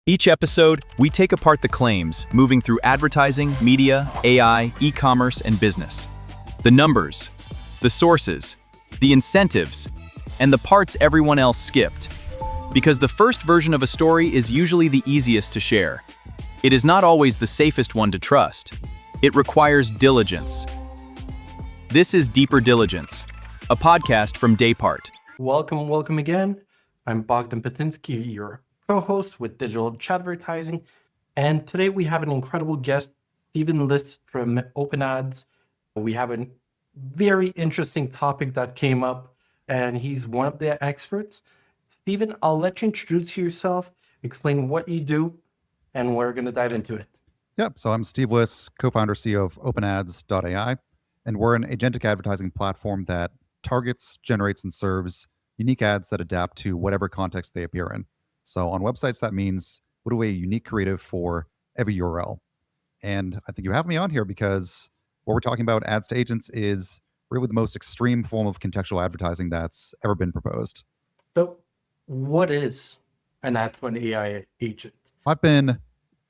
Each episode, we take apart the claims, moving through advertising, media, AI, e-commerce, and business. The numbers, the sources, the incentives, and the parts everyone else skipped. Because the first version of a story is usually the easiest to share. It is not always the safest one to trust. It requires diligence. This is Deeper Diligence, a podcast from Daypart. Welcome again. I'm Bogdan Patinsky, your co-host with Digital Chatvertising. And today we have an incredible guest, Steven Liss from OpenAds. We have a very interesting topic that came up, and he's one of the experts. Steven, I'll let you introduce yourself, explain what you do, and we're going to dive into it. Yep. So I'm Steve Liss, co-founder, CEO of OpenAds.ai, and we're an agentic advertising platform that targets, generates, and serves unique ads that adapt to whatever context they appear in. So on websites, that means what a unique creative for every URL. And I think you have me on here because what we're talking about, ads to agents, is really the most extreme form of contextual advertising that's ever been proposed. So what is an ad to an AI agent? I've been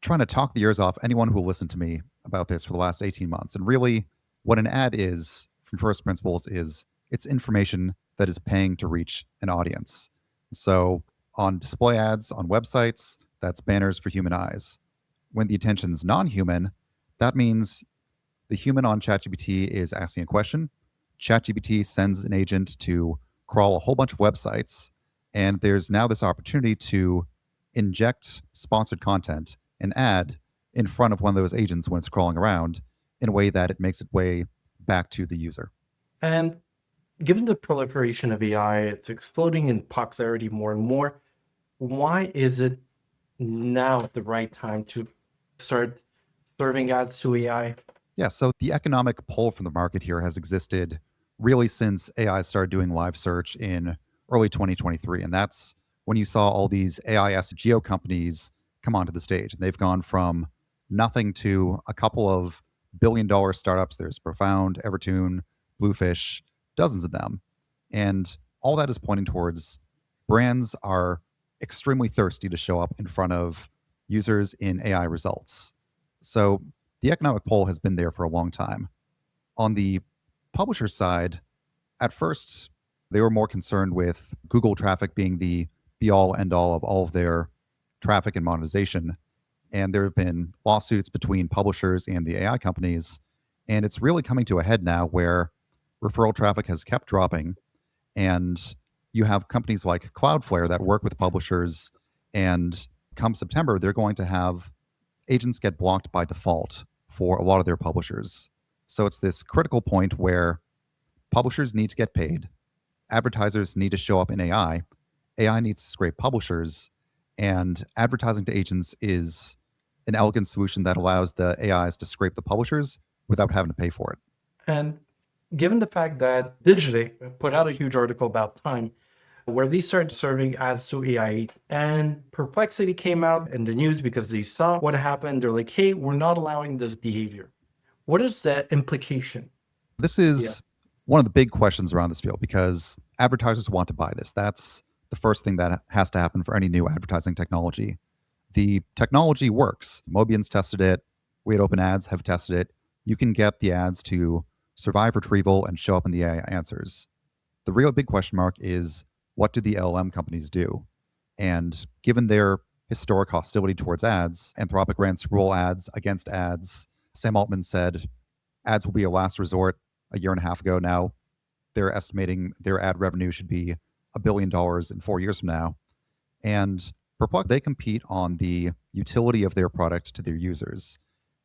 trying to talk the ears off anyone who will listen to me about this for the last 18 months. And really, what an ad is, from first principles, is it's information that is paying to reach an audience. So on display ads on websites, that's banners for human eyes. When the attention's non-human, that means the human on ChatGPT is asking a question. ChatGPT sends an agent to crawl a whole bunch of websites, and there's now this opportunity to inject sponsored content, an ad, in front of one of those agents when it's crawling around in a way that it makes its way back to the user. And given the proliferation of AI, it's exploding in popularity more and more. Why is it now the right time to start serving ads to AI? Yeah, so the economic pull from the market here has existed really since AI started doing live search in early 2023. And that's when you saw all these AI SEO companies come onto the stage. And they've gone from nothing to a couple of billion-dollar startups. There's Profound, Evertune, Bluefish, dozens of them. And all that is pointing towards brands are extremely thirsty to show up in front of users in AI results. So the economic pull has been there for a long time. On the publisher side, at first, they were more concerned with Google traffic being the be-all, end-all of all of their traffic and monetization. And there have been lawsuits between publishers and the AI companies. And it's really coming to a head now where referral traffic has kept dropping, and you have companies like Cloudflare that work with publishers, and come September, they're going to have agents get blocked by default for a lot of their publishers. So it's this critical point where publishers need to get paid, advertisers need to show up in AI, AI needs to scrape publishers, and advertising to agents is an elegant solution that allows the AIs to scrape the publishers without having to pay for it. And given the fact that Digiday put out a huge article about Time, where they started serving ads to AI, and Perplexity came out in the news because they saw what happened. They're like, hey, we're not allowing this behavior. What is that implication? This is one of the big questions around this field because advertisers want to buy this. That's the first thing that has to happen for any new advertising technology. The technology works. Mobian's tested it. We at OpenAds have tested it. You can get the ads to survive retrieval and show up in the AI answers. The real big question mark is, what do the LLM companies do? And given their historic hostility towards ads, Anthropic ran scroll ads against ads. Sam Altman said ads will be a last resort a year and a half ago. Now they're estimating their ad revenue should be $1 billion in 4 years from now. And Perplexity, they compete on the utility of their product to their users.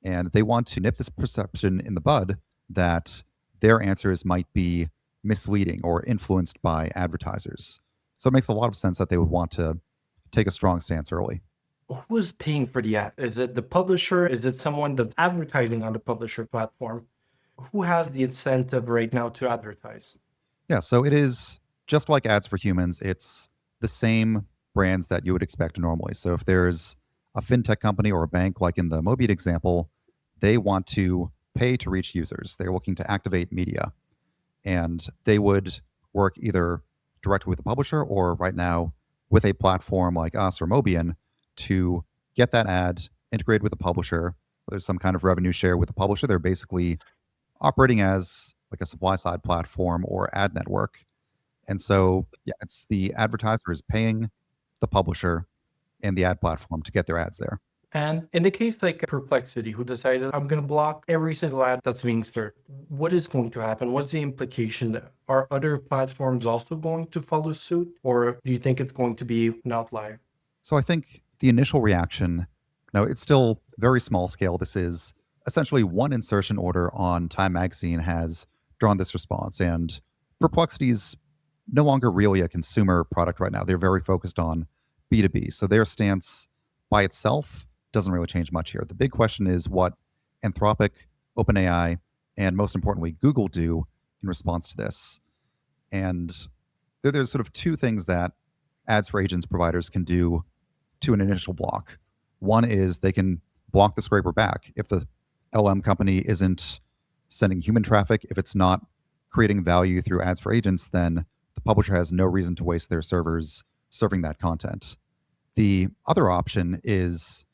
And they want to nip this perception in the bud that their answers might be misleading or influenced by advertisers. So it makes a lot of sense that they would want to take a strong stance early. Who's paying for the ad? Is it the publisher? Is it someone that's advertising on the publisher platform? Who has the incentive right now to advertise? Yeah, so it is just like ads for humans. It's the same brands that you would expect normally. So if there's a fintech company or a bank, like in the Mobian example, they want to pay to reach users. They're looking to activate media. And they would work either directly with the publisher or right now with a platform like us or Mobian to get that ad, integrate with the publisher. There's some kind of revenue share with the publisher. They're basically operating as like a supply side platform or ad network. And so, yeah, it's the advertiser is paying the publisher and the ad platform to get their ads there. And in the case like Perplexity, who decided I'm going to block every single ad that's being served, what is going to happen? What's the implication there? Are other platforms also going to follow suit, or do you think it's going to be an outlier? So I think the initial reaction, now it's still very small scale. This is essentially one insertion order on Time Magazine has drawn this response, and Perplexity is no longer really a consumer product right now. They're very focused on B2B. So their stance by itself doesn't really change much here. The big question is what Anthropic, OpenAI, and most importantly, Google do in response to this. And there's sort of two things that ads for agents providers can do to an initial block. One is they can block the scraper back. If the LM company isn't sending human traffic, if it's not creating value through ads for agents, then the publisher has no reason to waste their servers serving that content. The other option is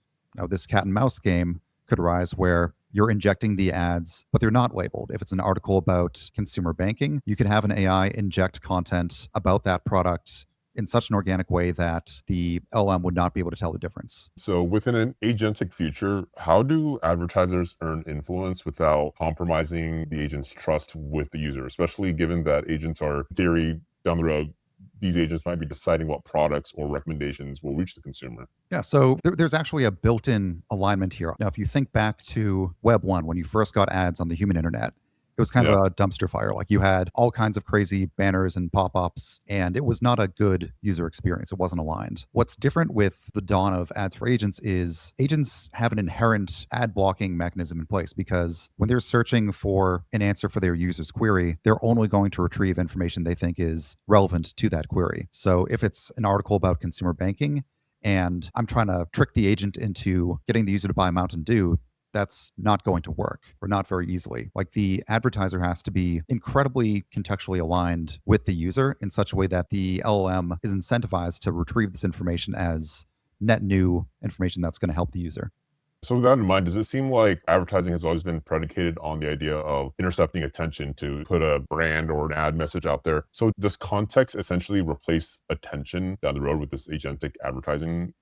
this cat and mouse game could arise where you're injecting the ads, but they're not labeled. If it's an article about consumer banking, you could have an AI inject content about that product in such an organic way that the LM would not be able to tell the difference. So within an agentic future, how do advertisers earn influence without compromising the agent's trust with the user, especially given that agents are, in theory, down the road, these agents might be deciding what products or recommendations will reach the consumer? Yeah, so there's actually a built-in alignment here. Now, if you think back to Web 1, when you first got ads on the human internet, it was kind of a dumpster fire. Like you had all kinds of crazy banners and pop-ups, and it was not a good user experience. It wasn't aligned. What's different with the dawn of ads for agents is agents have an inherent ad blocking mechanism in place, because when they're searching for an answer for their user's query, they're only going to retrieve information they think is relevant to that query. So if it's an article about consumer banking and I'm trying to trick the agent into getting the user to buy Mountain Dew, that's not going to work, or not very easily. Like the advertiser has to be incredibly contextually aligned with the user in such a way that the LLM is incentivized to retrieve this information as net new information that's going to help the user. So with that in mind, does it seem like advertising has always been predicated on the idea of intercepting attention to put a brand or an ad message out there? So does context essentially replace attention down the road with this agentic advertising?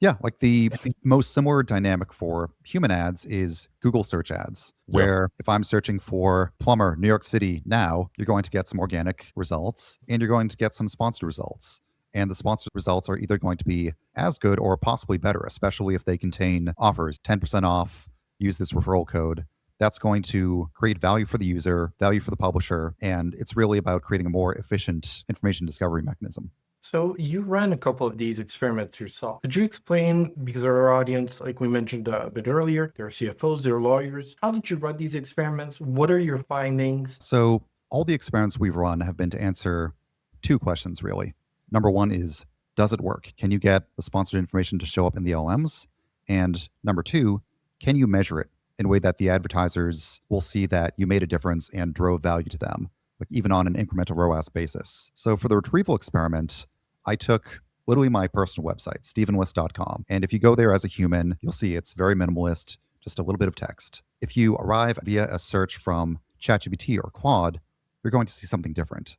Yeah, like the most similar dynamic for human ads is Google search ads, where if I'm searching for plumber, New York City now, you're going to get some organic results and you're going to get some sponsored results. And the sponsored results are either going to be as good or possibly better, especially if they contain offers, 10% off, use this referral code. That's going to create value for the user, value for the publisher, and it's really about creating a more efficient information discovery mechanism. So you ran a couple of these experiments yourself. Could you explain, because our audience, like we mentioned a bit earlier, they're CFOs, they're lawyers. How did you run these experiments? What are your findings? So all the experiments we've run have been to answer two questions, really. Number one is, does it work? Can you get the sponsored information to show up in the LMs? And number two, can you measure it in a way that the advertisers will see that you made a difference and drove value to them, like even on an incremental ROAS basis? So for the retrieval experiment, I took literally my personal website, stevenliss.com. And if you go there as a human, you'll see it's very minimalist, just a little bit of text. If you arrive via a search from ChatGPT or Claude, you're going to see something different.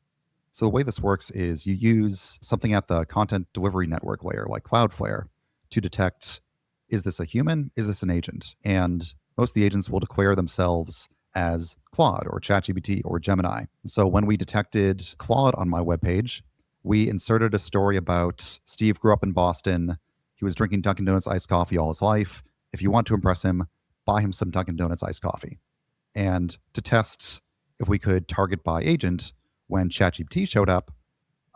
So the way this works is you use something at the content delivery network layer, like Cloudflare, to detect, is this a human? Is this an agent? And most of the agents will declare themselves as Claude or ChatGPT or Gemini. So when we detected Claude on my webpage, we inserted a story about Steve grew up in Boston. He was drinking Dunkin' Donuts iced coffee all his life. If you want to impress him, buy him some Dunkin' Donuts iced coffee. And to test if we could target by agent, when ChatGPT showed up,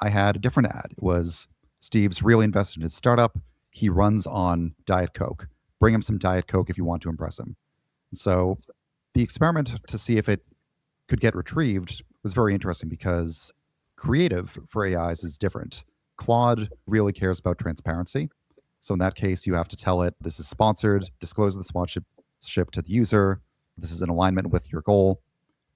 I had a different ad. It was Steve's really invested in his startup. He runs on Diet Coke. Bring him some Diet Coke if you want to impress him. So the experiment to see if it could get retrieved was very interesting because creative for AIs is different. Claude really cares about transparency. So in that case, you have to tell it this is sponsored, disclose the sponsorship to the user, this is in alignment with your goal.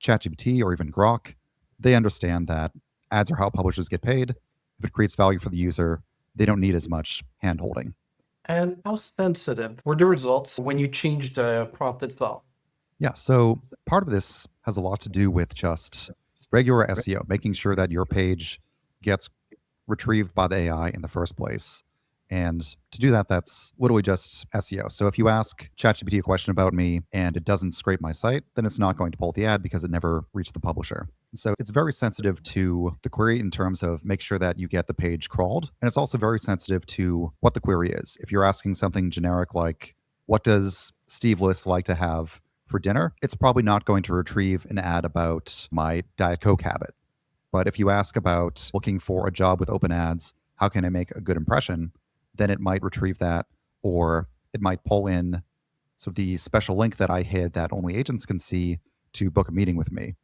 ChatGPT or even Grok, they understand that ads are how publishers get paid. If it creates value for the user, they don't need as much hand-holding. And how sensitive were the results when you changed the prompt itself? Yeah, so part of this has a lot to do with just regular SEO, making sure that your page gets retrieved by the AI in the first place. And to do that, that's literally just SEO. So if you ask ChatGPT a question about me and it doesn't scrape my site, then it's not going to pull the ad because it never reached the publisher. So it's very sensitive to the query in terms of make sure that you get the page crawled. And it's also very sensitive to what the query is. If you're asking something generic like, what does Steve Liss like to have for dinner? It's probably not going to retrieve an ad about my Diet Coke habit. But if you ask about looking for a job with open ads, how can I make a good impression? Then it might retrieve that, or it might pull in sort of the special link that I hid that only agents can see to book a meeting with me.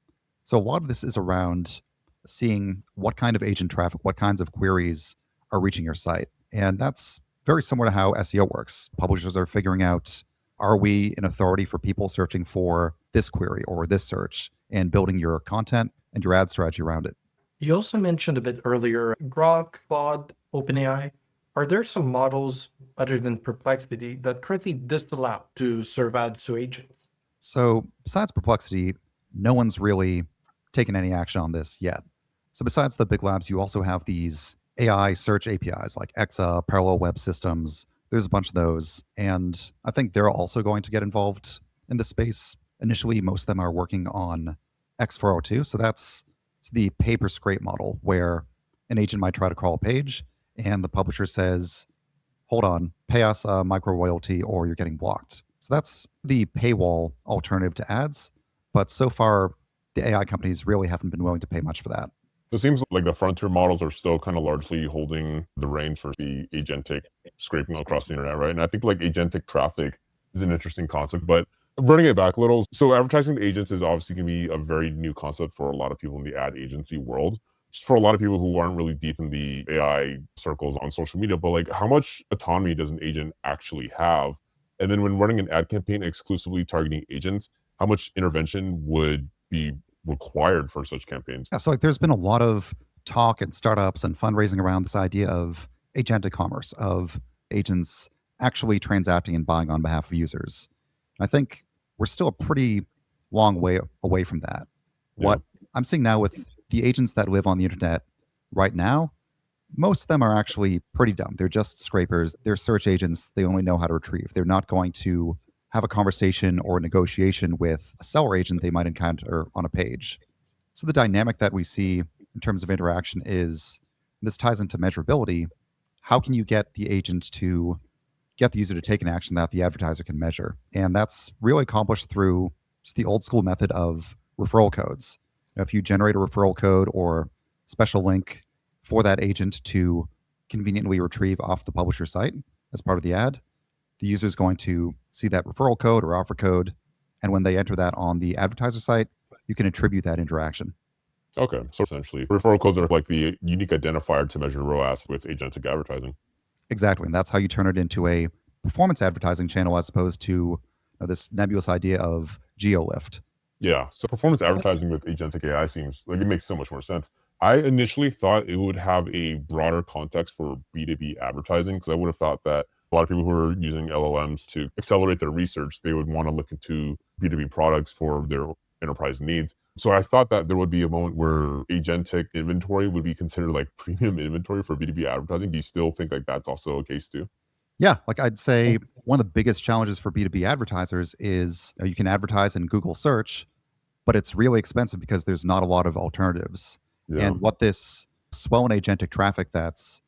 So a lot of this is around seeing what kind of agent traffic, what kinds of queries are reaching your site. And that's very similar to how SEO works. Publishers are figuring out, are we an authority for people searching for this query or this search, and building your content and your ad strategy around it. You also mentioned a bit earlier Grok, Claude, OpenAI. Are there some models other than Perplexity that currently disallow to serve ads to agents? So besides Perplexity, no one's really taken any action on this yet. So besides the big labs, you also have these AI search APIs like Exa, Parallel Web Systems. There's a bunch of those. And I think they're also going to get involved in the space. Initially, most of them are working on X402. So that's the pay per scrape model where an agent might try to crawl a page and the publisher says, hold on, pay us a micro royalty or you're getting blocked. So that's the paywall alternative to ads. But so far, the AI companies really haven't been willing to pay much for that. It seems like the frontier models are still kind of largely holding the reins for the agentic scraping across the internet, right? And I think like agentic traffic is an interesting concept, but running it back a little. So advertising to agents is obviously going to be a very new concept for a lot of people in the ad agency world. Just for a lot of people who aren't really deep in the AI circles on social media, but like how much autonomy does an agent actually have? And then when running an ad campaign exclusively targeting agents, how much intervention would be required for such campaigns? Yeah, so like there's been a lot of talk and startups and fundraising around this idea of agentic commerce, of agents actually transacting and buying on behalf of users. I think we're still a pretty long way away from that. Yeah. What I'm seeing now with the agents that live on the internet right now, most of them are actually pretty dumb. They're just scrapers. They're search agents. They only know how to retrieve. They're not going to have a conversation or a negotiation with a seller agent they might encounter on a page. So the dynamic that we see in terms of interaction is, this ties into measurability. How can you get the agent to get the user to take an action that the advertiser can measure? And that's really accomplished through just the old school method of referral codes. If you generate a referral code or special link for that agent to conveniently retrieve off the publisher site as part of the ad, the user is going to see that referral code or offer code. And when they enter that on the advertiser site, you can attribute that interaction. Okay, so essentially, referral codes are like the unique identifier to measure ROAS with agentic advertising. Exactly. And that's how you turn it into a performance advertising channel as opposed to this nebulous idea of geo-lift. Yeah, so performance advertising with agentic AI seems like it makes so much more sense. I initially thought it would have a broader context for B2B advertising because I would have thought that a lot of people who are using LLMs to accelerate their research, they would want to look into B2B products for their enterprise needs. So I thought that there would be a moment where agentic inventory would be considered like premium inventory for B2B advertising. Do you still think like that's also a case too? Yeah, like I'd say one of the biggest challenges for B2B advertisers is you can advertise in Google search, but it's really expensive because there's not a lot of alternatives. Yeah. And what this swell in agentic traffic that's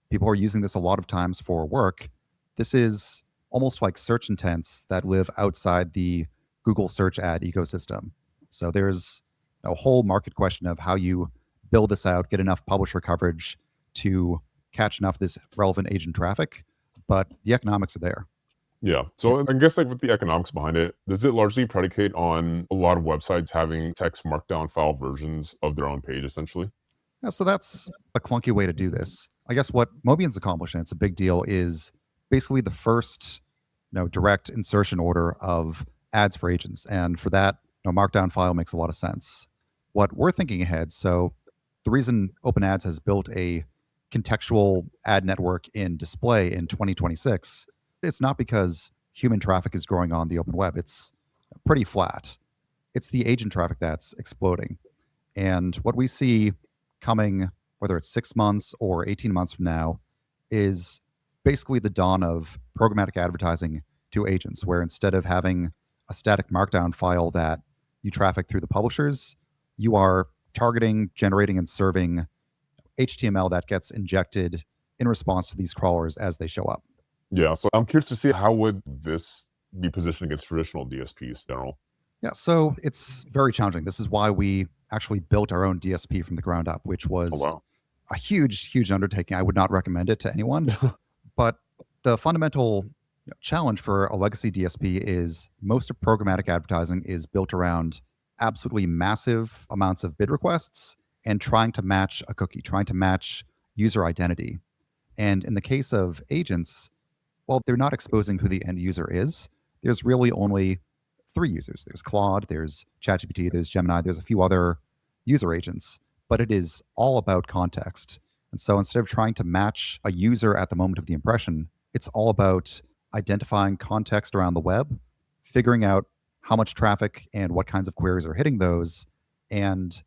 people are using this a lot of times for work, this is almost like search intents that live outside the Google search ad ecosystem. So there's a whole market question of how you build this out, get enough publisher coverage to catch enough of this relevant agent traffic, but the economics are there. Yeah. So I guess like with the economics behind it, does it largely predicate on a lot of websites having text markdown file versions of their own page essentially? Yeah, so that's a clunky way to do this. I guess what Mobian's accomplished, and it's a big deal, is basically the first direct insertion order of ads for agents. And for that, markdown file makes a lot of sense. What we're thinking ahead, so the reason OpenAds has built a contextual ad network in display in 2026, it's not because human traffic is growing on the open web. It's pretty flat. It's the agent traffic that's exploding. And what we see coming, whether it's 6 months or 18 months from now, is basically the dawn of programmatic advertising to agents, where instead of having a static markdown file that you traffic through the publishers, you are targeting, generating, and serving HTML that gets injected in response to these crawlers as they show up. Yeah, so I'm curious to see how would this be positioned against traditional DSPs in general? Yeah, so it's very challenging. This is why we actually built our own DSP from the ground up, which Oh, was wow. a huge, huge undertaking. I would not recommend it to anyone. But the fundamental challenge for a legacy DSP is most of programmatic advertising is built around absolutely massive amounts of bid requests and trying to match a cookie, trying to match user identity. And in the case of agents, well, they're not exposing who the end user is. There's really only 3 users. There's Claude, there's ChatGPT, there's Gemini, there's a few other user agents, but it is all about context. And so instead of trying to match a user at the moment of the impression, it's all about identifying context around the web, figuring out how much traffic and what kinds of queries are hitting those, and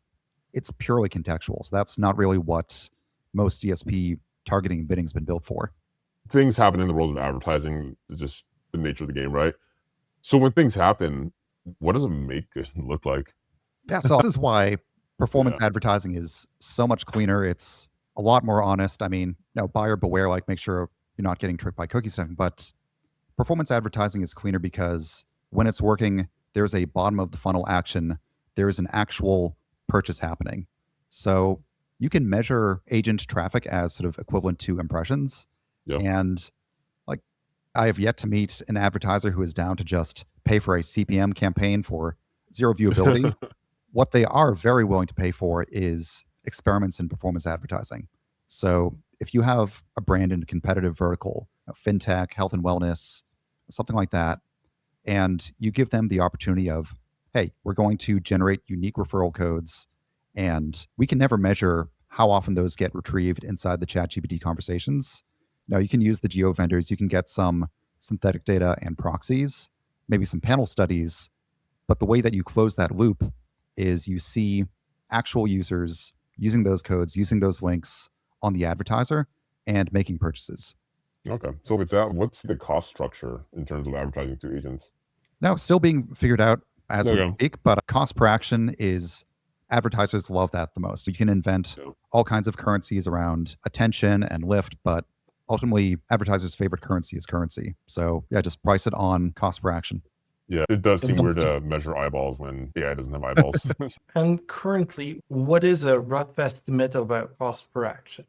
it's purely contextual. So that's not really what most DSP targeting and bidding has been built for. Things happen in the world of advertising, it's just the nature of the game, right? So when things happen, what does it make it look like? Yeah, so this is why performance Yeah. advertising is so much cleaner. It's a lot more honest. I mean, buyer beware, like make sure you're not getting tricked by cookie stuffing. But performance advertising is cleaner because when it's working, there's a bottom of the funnel action. There is an actual purchase happening. So you can measure agent traffic as sort of equivalent to impressions. Yeah. And like, I have yet to meet an advertiser who is down to just pay for a CPM campaign for zero viewability. What they are very willing to pay for is experiments in performance advertising. So if you have a brand in a competitive vertical, fintech, health and wellness, something like that, and you give them the opportunity of, hey, we're going to generate unique referral codes, and we can never measure how often those get retrieved inside the ChatGPT conversations. Now, you can use the geo vendors, you can get some synthetic data and proxies, maybe some panel studies, but the way that you close that loop is you see actual users using those codes, using those links on the advertiser and making purchases. Okay. So with that, what's the cost structure in terms of advertising to agents? Now, still being figured out as we Okay. speak, but cost per action is, advertisers love that the most. You can invent Yeah. all kinds of currencies around attention and lift, but ultimately, advertisers' favorite currency is currency. So yeah, just price it on cost per action. Yeah, it does seem weird Interesting. to measure eyeballs when AI doesn't have eyeballs. And currently, what is a rough estimate of a cost per action?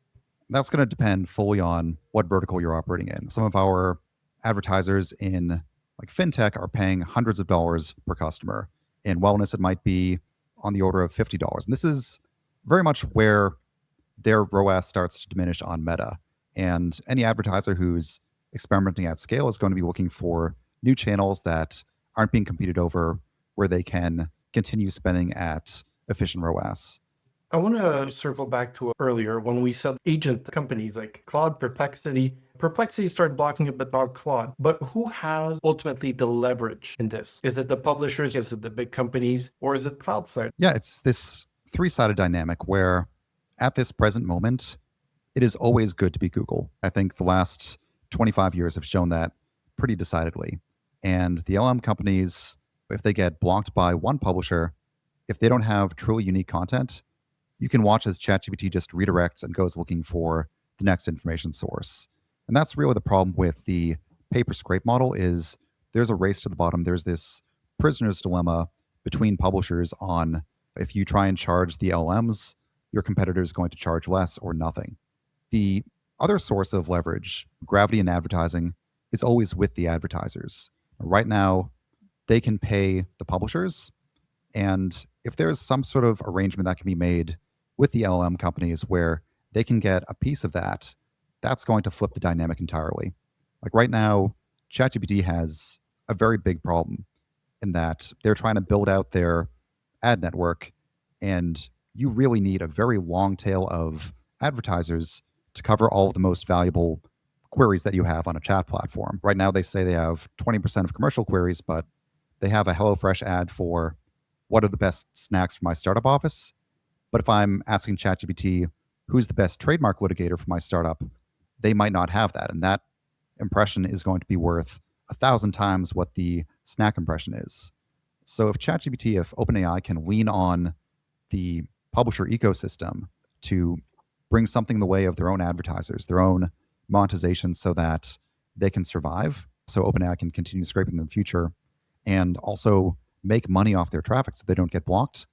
That's going to depend fully on what vertical you're operating in. Some of our advertisers in like fintech are paying hundreds of dollars per customer. In wellness, it might be on the order of $50. And this is very much where their ROAS starts to diminish on Meta. And any advertiser who's experimenting at scale is going to be looking for new channels that aren't being competed over, where they can continue spending at efficient ROAS. I want to circle back to earlier when we said agent companies like Claude, Perplexity. Perplexity started blocking it, but not Claude. But who has ultimately the leverage in this? Is it the publishers? Is it the big companies? Or is it Cloudflare? Yeah, it's this three-sided dynamic where at this present moment, it is always good to be Google. I think the last 25 years have shown that pretty decidedly. And the LM companies, if they get blocked by one publisher, if they don't have truly unique content, you can watch as ChatGPT just redirects and goes looking for the next information source. And that's really the problem with the paper scrape model is there's a race to the bottom. There's this prisoner's dilemma between publishers on if you try and charge the LMs, your competitor is going to charge less or nothing. The other source of leverage, gravity in advertising, is always with the advertisers. Right now, they can pay the publishers. And if there's some sort of arrangement that can be made with the LLM companies where they can get a piece of that, that's going to flip the dynamic entirely. Like right now, ChatGPT has a very big problem in that they're trying to build out their ad network, and you really need a very long tail of advertisers to cover all of the most valuable queries that you have on a chat platform. Right now, they say they have 20% of commercial queries, but they have a HelloFresh ad for what are the best snacks for my startup office. But if I'm asking ChatGPT, who's the best trademark litigator for my startup, they might not have that. And that impression is going to be worth 1,000 times what the snack impression is. So if OpenAI can lean on the publisher ecosystem to bring something in the way of their own advertisers, their own monetization so that they can survive, so OpenAI can continue scraping in the future, and also make money off their traffic so they don't get blocked,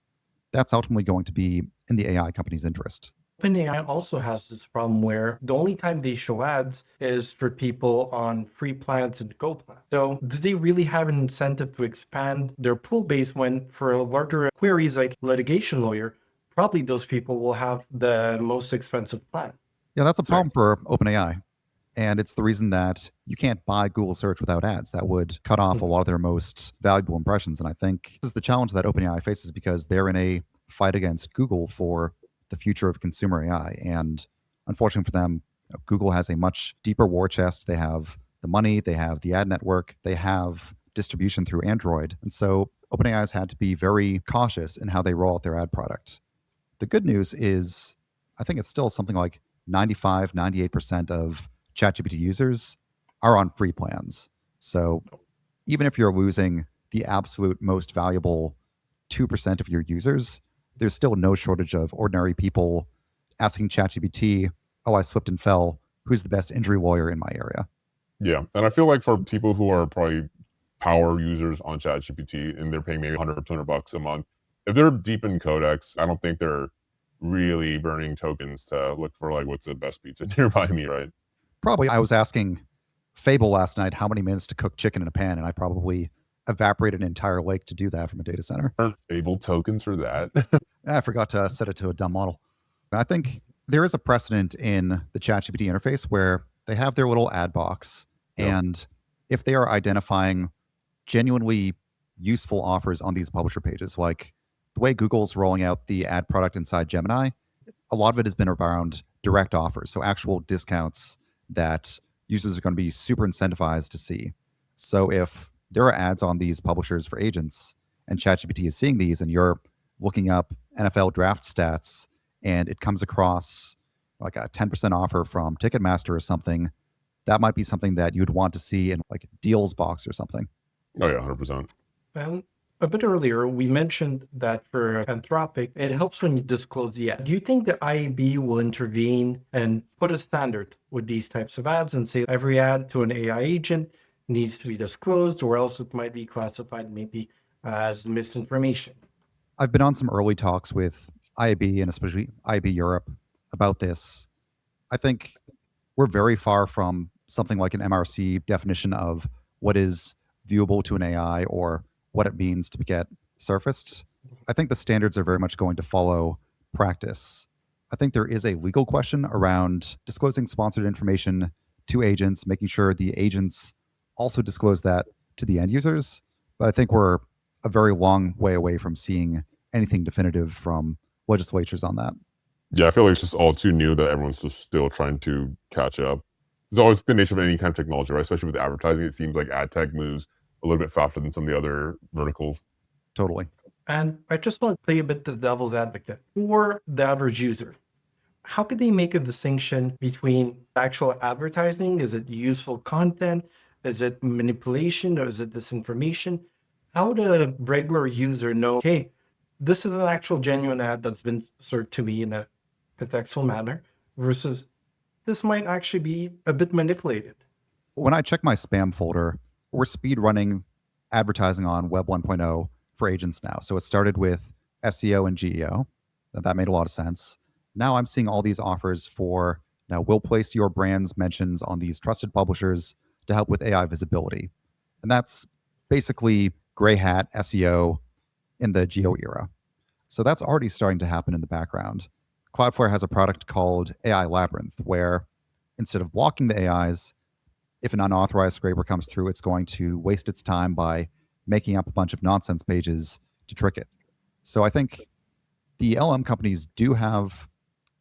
that's ultimately going to be in the AI company's interest. OpenAI also has this problem where the only time they show ads is for people on free plans and Go plans. So do they really have an incentive to expand their pool base when for larger queries like litigation lawyer, probably those people will have the most expensive plan? Yeah, that's a problem for OpenAI. And it's the reason that you can't buy Google search without ads. That would cut off a lot of their most valuable impressions. And I think this is the challenge that OpenAI faces because they're in a fight against Google for the future of consumer AI. And unfortunately for them, Google has a much deeper war chest. They have the money, they have the ad network, they have distribution through Android. And so OpenAI has had to be very cautious in how they roll out their ad product. The good news is, I think it's still something like 95, 98% of ChatGPT users are on free plans. So even if you're losing the absolute most valuable 2% of your users, there's still no shortage of ordinary people asking ChatGPT, oh, I slipped and fell. Who's the best injury lawyer in my area? Yeah. And I feel like for people who are probably power users on ChatGPT and they're paying maybe 100 or 200 bucks a month, if they're deep in Codex, I don't think they're really burning tokens to look for like what's the best pizza nearby me, right? Probably. I was asking Fable last night how many minutes to cook chicken in a pan, and I probably evaporated an entire lake to do that from a data center. Aren't Fable tokens for that? I forgot to set it to a dumb model. And I think there is a precedent in the ChatGPT interface where they have their little ad box, and if they are identifying genuinely useful offers on these publisher pages, like the way Google's rolling out the ad product inside Gemini, a lot of it has been around direct offers, so actual discounts that users are going to be super incentivized to see. So if there are ads on these publishers for agents and ChatGPT is seeing these and you're looking up NFL draft stats and it comes across like a 10% offer from Ticketmaster or something, that might be something that you'd want to see in like deals box or something. Oh yeah, 100%. Well, a bit earlier, we mentioned that for Anthropic, it helps when you disclose the ad. Do you think the IAB will intervene and put a standard with these types of ads and say every ad to an AI agent needs to be disclosed, or else it might be classified maybe as misinformation? I've been on some early talks with IAB and especially IAB Europe about this. I think we're very far from something like an MRC definition of what is viewable to an AI or what it means to get surfaced. I think the standards are very much going to follow practice. I think there is a legal question around disclosing sponsored information to agents, making sure the agents also disclose that to the end users. But I think we're a very long way away from seeing anything definitive from legislatures on that. Yeah, I feel like it's just all too new that everyone's just still trying to catch up. It's always the nature of any kind of technology, right? Especially with advertising, it seems like ad tech moves a little bit faster than some of the other verticals. Totally. And I just want to play a bit the devil's advocate. For the average user, how could they make a distinction between actual advertising? Is it useful content? Is it manipulation or is it disinformation? How would a regular user know, hey, this is an actual genuine ad that's been served to me in a contextual manner versus this might actually be a bit manipulated? When I check my spam folder, we're speed running advertising on Web 1.0 for agents now. So it started with SEO and GEO. That made a lot of sense. Now I'm seeing all these offers for, now we'll place your brand's mentions on these trusted publishers to help with AI visibility. And that's basically gray hat SEO in the geo era. So that's already starting to happen in the background. Cloudflare has a product called AI Labyrinth, where instead of blocking the AIs, if an unauthorized scraper comes through, it's going to waste its time by making up a bunch of nonsense pages to trick it. So I think the LM companies do have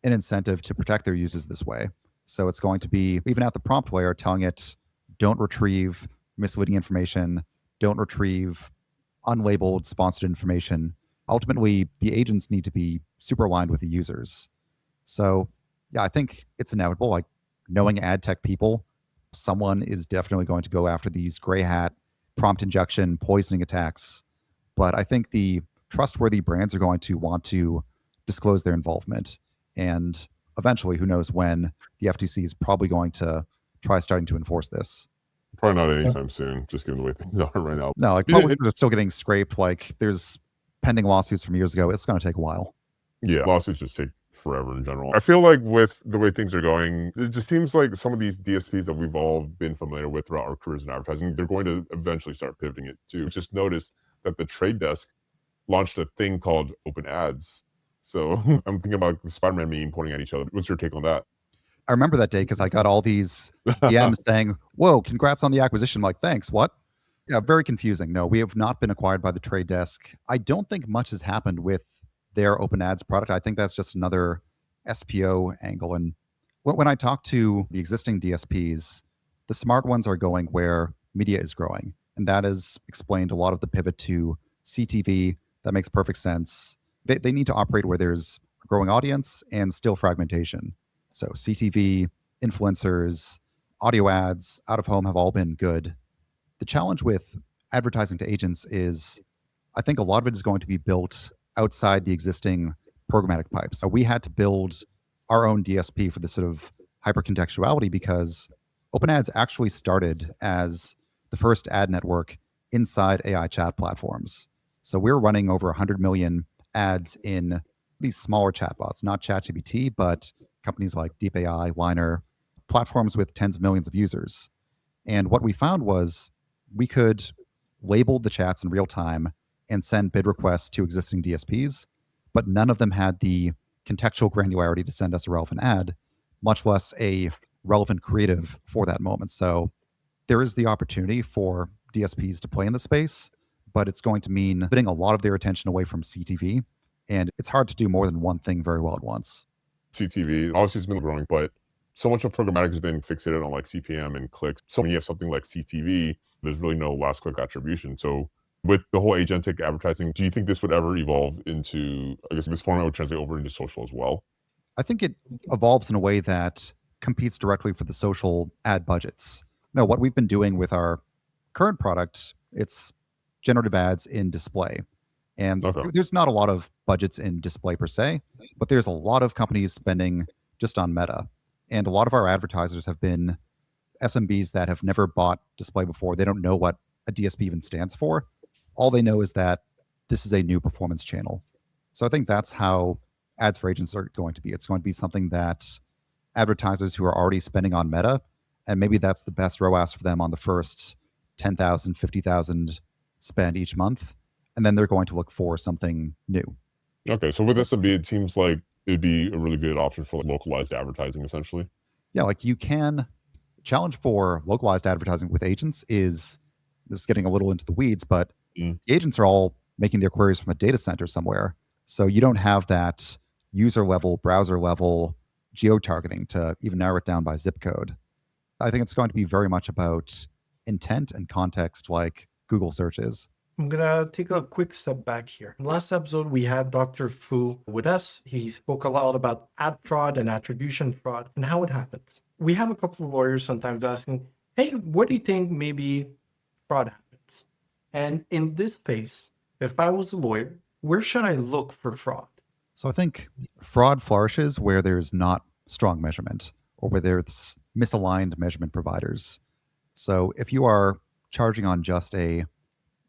an incentive to protect their users this way. So it's going to be, even at the prompt layer, telling it, don't retrieve misleading information, don't retrieve unlabeled sponsored information. Ultimately, the agents need to be super aligned with the users. So yeah, I think it's inevitable. Like, knowing ad tech people, someone is definitely going to go after these gray hat prompt injection poisoning attacks. But I think the trustworthy brands are going to want to disclose their involvement. And eventually, who knows when, the FTC is probably going to try starting to enforce this. Probably not anytime soon, just given the way things are right now. No, like, publishers are still getting scraped. Like, there's pending lawsuits from years ago. It's going to take a while. Yeah, lawsuits just take forever in general. I feel like with the way things are going, it just seems like some of these DSPs that we've all been familiar with throughout our careers in advertising, they're going to eventually start pivoting it too. Just noticed that the Trade Desk launched a thing called OpenAds. So I'm thinking about the Spider-Man meme pointing at each other. What's your take on that? I remember that day because I got all these DMs saying, whoa, congrats on the acquisition. I'm like, thanks, what? Yeah, very confusing. No, we have not been acquired by the Trade Desk. I don't think much has happened with their Open Ads product. I think that's just another SPO angle. And when I talk to the existing DSPs, the smart ones are going where media is growing. And that has explained a lot of the pivot to CTV. That makes perfect sense. They need to operate where there's a growing audience and still fragmentation. So CTV, influencers, audio ads, out of home have all been good. The challenge with advertising to agents is, I think a lot of it is going to be built outside the existing programmatic pipes. So we had to build our own DSP for this sort of hypercontextuality because OpenAds actually started as the first ad network inside AI chat platforms. So we're running over 100 million ads in these smaller chatbots, not ChatGPT, but companies like DeepAI, Liner, platforms with tens of millions of users. And what we found was we could label the chats in real time and send bid requests to existing DSPs, but none of them had the contextual granularity to send us a relevant ad, much less a relevant creative for that moment. So there is the opportunity for DSPs to play in the space, but it's going to mean putting a lot of their attention away from CTV. And it's hard to do more than one thing very well at once. CTV, obviously it's been growing, but so much of programmatic has been fixated on like CPM and clicks. So when you have something like CTV, there's really no last click attribution. So with the whole agentic advertising, do you think this would ever evolve into, I guess this format would translate over into social as well? I think it evolves in a way that competes directly for the social ad budgets. No, what we've been doing with our current product, it's generative ads in display. And there's not a lot of budgets in display per se, but there's a lot of companies spending just on Meta. And a lot of our advertisers have been SMBs that have never bought display before. They don't know what a DSP even stands for. All they know is that this is a new performance channel. So I think that's how ads for agents are going to be. It's going to be something that advertisers who are already spending on Meta, and maybe that's the best ROAS for them on the first 10,000, 50,000 spend each month. And then they're going to look for something new. Okay, so with SMB, it seems like it'd be a really good option for like localized advertising, essentially. Yeah, like you can challenge for localized advertising with agents is, this is getting a little into the weeds, but the agents are all making their queries from a data center somewhere. So you don't have that user level, browser level geo-targeting to even narrow it down by zip code. I think it's going to be very much about intent and context like Google search is. I'm going to take a quick step back here. Last episode, we had Dr. Fu with us. He spoke a lot about ad fraud and attribution fraud and how it happens. We have a couple of lawyers sometimes asking, hey, what do you think maybe fraud happens? And in this space, if I was a lawyer, where should I look for fraud? So I think fraud flourishes where there's not strong measurement or where there's misaligned measurement providers. So if you are charging on just a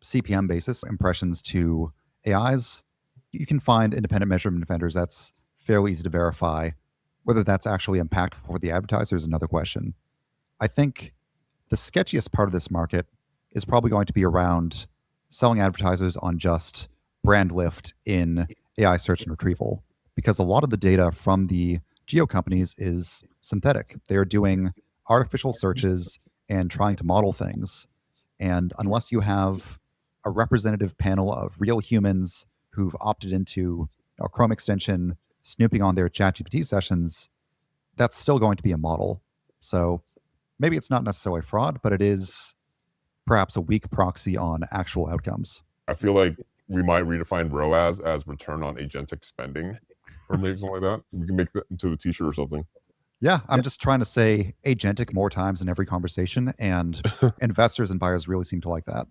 CPM basis, impressions to AIs, you can find independent measurement vendors that's fairly easy to verify. Whether that's actually impactful for the advertiser is another question. I think the sketchiest part of this market is probably going to be around selling advertisers on just brand lift in AI search and retrieval, because a lot of the data from the geo companies is synthetic. They're doing artificial searches and trying to model things. And unless you have a representative panel of real humans who've opted into a Chrome extension, snooping on their ChatGPT sessions, that's still going to be a model. So maybe it's not necessarily fraud, but it is perhaps a weak proxy on actual outcomes. I feel like we might redefine ROAS as return on agentic spending, or maybe something like that. We can make that into a t-shirt or something. Yeah, I'm just trying to say agentic more times in every conversation, and investors and buyers really seem to like that.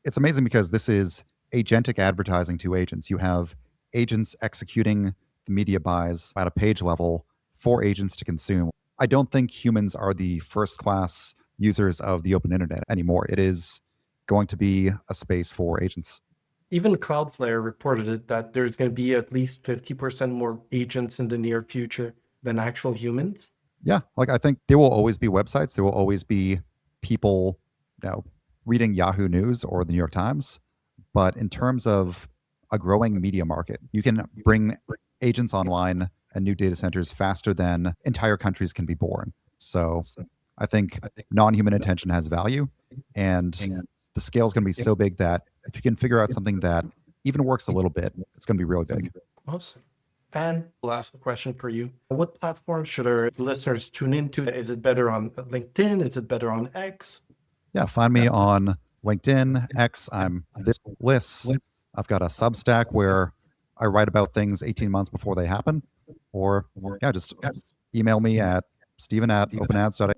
It's amazing because this is agentic advertising to agents. You have agents executing the media buys at a page level for agents to consume. I don't think humans are the first class users of the open internet anymore. It is going to be a space for agents. Even Cloudflare reported it that there's going to be at least 50% more agents in the near future than actual humans. Yeah, like I think there will always be websites. There will always be people, reading Yahoo News or the New York Times. But in terms of a growing media market, you can bring agents online and new data centers faster than entire countries can be born. So I think non-human attention has value, and the scale is going to be so big that if you can figure out something that even works a little bit, it's going to be really big. Awesome. And last question for you. What platforms should our listeners tune into? Is it better on LinkedIn? Is it better on X? Yeah, find me on LinkedIn, X. I'm this Liss. I've got a Substack where I write about things 18 months before they happen. Or just email me at steven@openads.ai.